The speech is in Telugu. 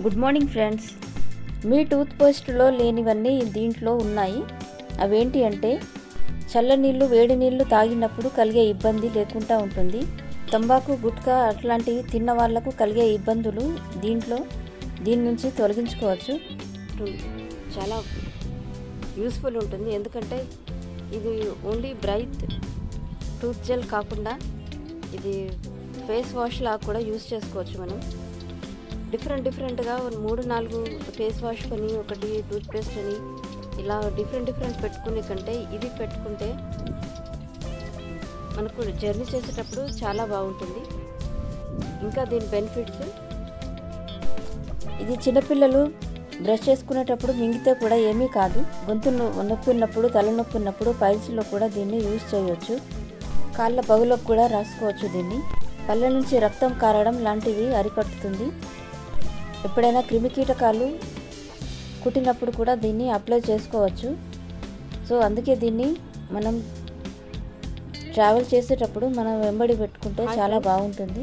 Good morning friends. మీ టూత్ పేస్ట్లో లేనివన్నీ దీంట్లో ఉన్నాయి. అవేంటి అంటే చల్లనీళ్ళు వేడి నీళ్ళు తాగినప్పుడు కలిగే ఇబ్బంది లేకుండా ఉంటుంది. తంబాకు గుట్కా అట్లాంటివి తిన్న వాళ్ళకు కలిగే ఇబ్బందులు దీని నుంచి తొలగించుకోవచ్చు. చాలా యూస్ఫుల్ ఉంటుంది, ఎందుకంటే ఇది ఓన్లీ బ్రైట్ టూత్ జెల్ కాకుండా ఇది ఫేస్ వాష్ లాగా కూడా యూస్ చేసుకోవచ్చు. మనం డిఫరెంట్గా 3-4 ఫేస్ వాష్ కొని ఒకటి టూత్ పేస్ట్ అని ఇలా డిఫరెంట్ పెట్టుకునే కంటే ఇది పెట్టుకుంటే మనకు జర్నీ చేసేటప్పుడు చాలా బాగుంటుంది. ఇంకా దీని బెనిఫిట్స్, ఇది చిన్నపిల్లలు బ్రష్ చేసుకునేటప్పుడు మింగితే కూడా ఏమీ కాదు. గొంతు నొప్పి ఉన్నప్పుడు, తలనొప్పి ఉన్నప్పుడు పైల్స్లో కూడా దీన్ని యూజ్ చేయవచ్చు. కాళ్ళ పగులకు కూడా రాసుకోవచ్చు. దీన్ని పళ్ళ నుంచి రక్తం కారడం లాంటివి అరికట్టుతుంది. ఎప్పుడైనా క్రిమికీటకాలు కుట్టినప్పుడు కూడా దీన్ని అప్లై చేసుకోవచ్చు. సో అందుకే దీన్ని మనం ట్రావెల్ చేసేటప్పుడు మనం వెంబడి పెట్టుకుంటే చాలా బాగుంటుంది.